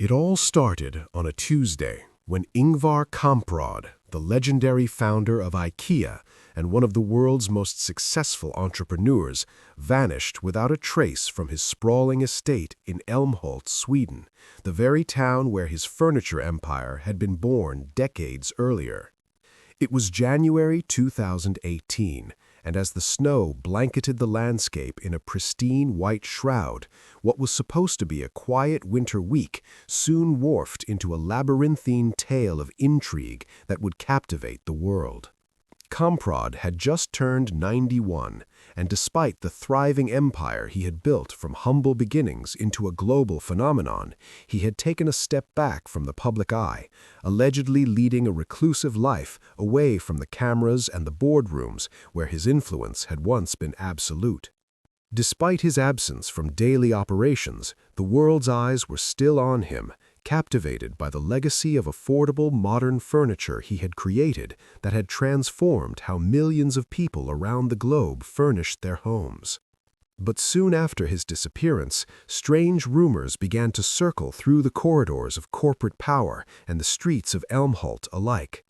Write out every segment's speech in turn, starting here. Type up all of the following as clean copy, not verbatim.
It all started on a Tuesday when Ingvar Kamprad, the legendary founder of IKEA and one of the world's most successful entrepreneurs, vanished without a trace from his sprawling estate in Älmhult, Sweden, the very town where his furniture empire had been born decades earlier. It was January 2018, and as the snow blanketed the landscape in a pristine white shroud, what was supposed to be a quiet winter week soon morphed into a labyrinthine tale of intrigue that would captivate the world. Kamprad had just turned 91, and despite the thriving empire he had built from humble beginnings into a global phenomenon, he had taken a step back from the public eye, allegedly leading a reclusive life away from the cameras and the boardrooms where his influence had once been absolute. Despite his absence from daily operations, the world's eyes were still on him, captivated by the legacy of affordable modern furniture he had created that had transformed how millions of people around the globe furnished their homes. But soon after his disappearance, strange rumors began to circle through the corridors of corporate power and the streets of Älmhult alike.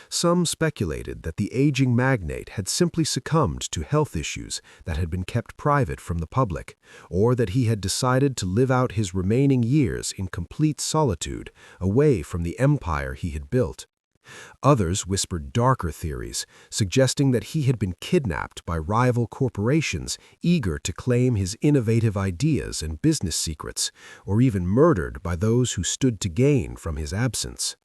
Some speculated that the aging magnate had simply succumbed to health issues that had been kept private from the public, or that he had decided to live out his remaining years in complete solitude, away from the empire he had built. Others whispered darker theories, suggesting that he had been kidnapped by rival corporations eager to claim his innovative ideas and business secrets, or even murdered by those who stood to gain from his absence.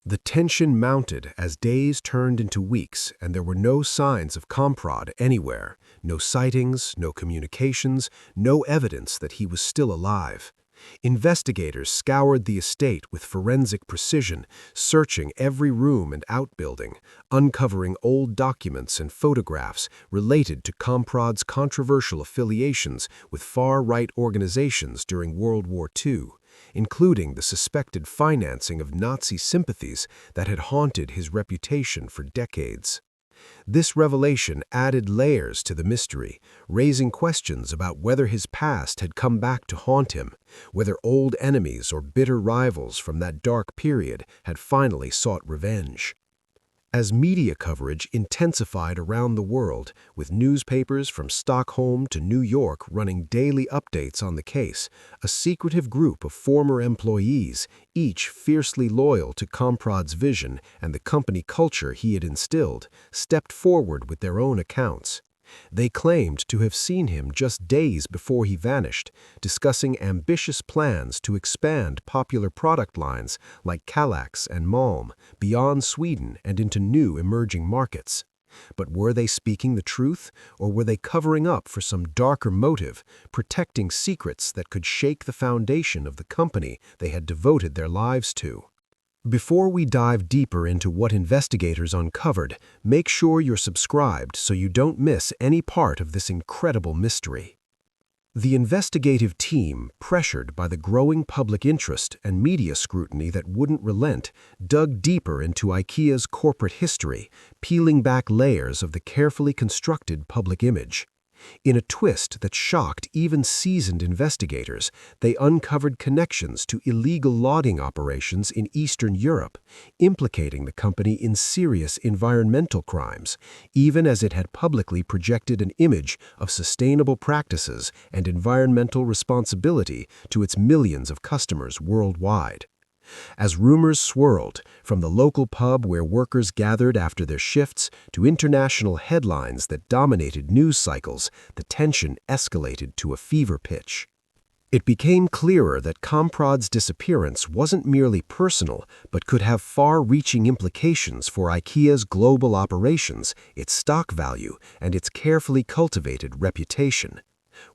The tension mounted as days turned into weeks and there were no signs of Kamprad anywhere, no sightings, no communications, no evidence that he was still alive. Investigators scoured the estate with forensic precision, searching every room and outbuilding, uncovering old documents and photographs related to Kamprad's controversial affiliations with far-right organizations during World War II, including the suspected financing of Nazi sympathies that had haunted his reputation for decades. This revelation added layers to the mystery, raising questions about whether his past had come back to haunt him, whether old enemies or bitter rivals from that dark period had finally sought revenge. As media coverage intensified around the world, with newspapers from Stockholm to New York running daily updates on the case, a secretive group of former employees, each fiercely loyal to Kamprad's vision and the company culture he had instilled, stepped forward with their own accounts. They claimed to have seen him just days before he vanished, discussing ambitious plans to expand popular product lines like Kallax and Malm beyond Sweden and into new emerging markets. But were they speaking the truth, or were they covering up for some darker motive, protecting secrets that could shake the foundation of the company they had devoted their lives to? Before we dive deeper into what investigators uncovered, make sure you're subscribed so you don't miss any part of this incredible mystery. The investigative team, pressured by the growing public interest and media scrutiny that wouldn't relent, dug deeper into IKEA's corporate history, peeling back layers of the carefully constructed public image. In a twist that shocked even seasoned investigators, they uncovered connections to illegal logging operations in Eastern Europe, implicating the company in serious environmental crimes, even as it had publicly projected an image of sustainable practices and environmental responsibility to its millions of customers worldwide. As rumors swirled, from the local pub where workers gathered after their shifts to international headlines that dominated news cycles, the tension escalated to a fever pitch. It became clearer that Kamprad's disappearance wasn't merely personal, but could have far-reaching implications for IKEA's global operations, its stock value, and its carefully cultivated reputation.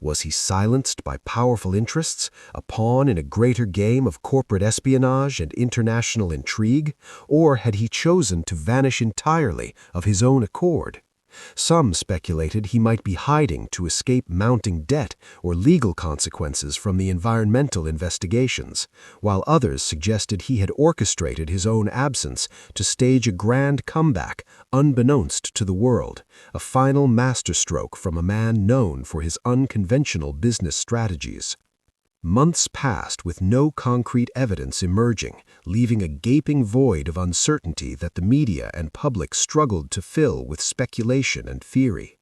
Was he silenced by powerful interests, a pawn in a greater game of corporate espionage and international intrigue, or had he chosen to vanish entirely of his own accord? Some speculated he might be hiding to escape mounting debt or legal consequences from the environmental investigations, while others suggested he had orchestrated his own absence to stage a grand comeback unbeknownst to the world, a final masterstroke from a man known for his unconventional business strategies. Months passed with no concrete evidence emerging, leaving a gaping void of uncertainty that the media and public struggled to fill with speculation and theory.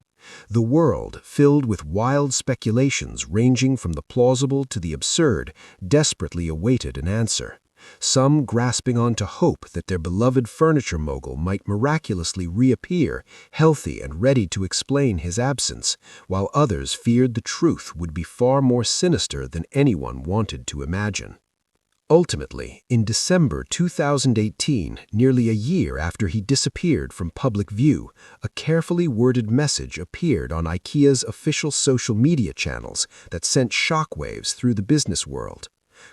The world, filled with wild speculations ranging from the plausible to the absurd, desperately awaited an answer. Some grasping onto hope that their beloved furniture mogul might miraculously reappear, healthy and ready to explain his absence, while others feared the truth would be far more sinister than anyone wanted to imagine. Ultimately, in December 2018, nearly a year after he disappeared from public view, a carefully worded message appeared on IKEA's official social media channels that sent shockwaves through the business world.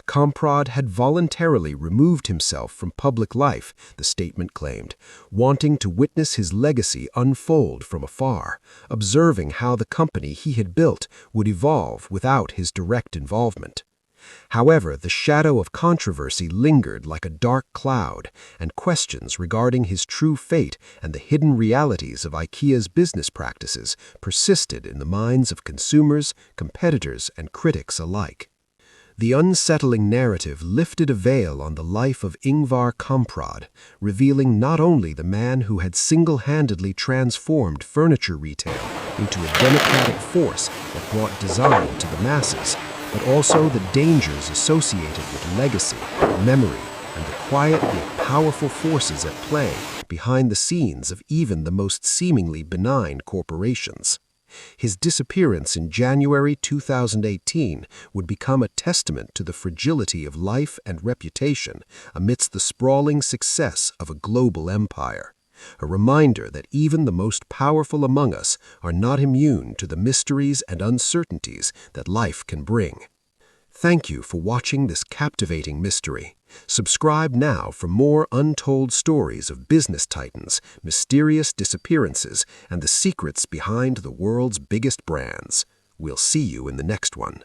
Kamprad had voluntarily removed himself from public life, the statement claimed, wanting to witness his legacy unfold from afar, observing how the company he had built would evolve without his direct involvement. However, the shadow of controversy lingered like a dark cloud, and questions regarding his true fate and the hidden realities of IKEA's business practices persisted in the minds of consumers, competitors, and critics alike. The unsettling narrative lifted a veil on the life of Ingvar Kamprad, revealing not only the man who had single-handedly transformed furniture retail into a democratic force that brought design to the masses, but also the dangers associated with legacy, memory, and the quiet yet powerful forces at play behind the scenes of even the most seemingly benign corporations. His disappearance in January 2018 would become a testament to the fragility of life and reputation amidst the sprawling success of a global empire. A reminder that even the most powerful among us are not immune to the mysteries and uncertainties that life can bring. Thank you for watching this captivating mystery. Subscribe now for more untold stories of business titans, mysterious disappearances, and the secrets behind the world's biggest brands. We'll see you in the next one.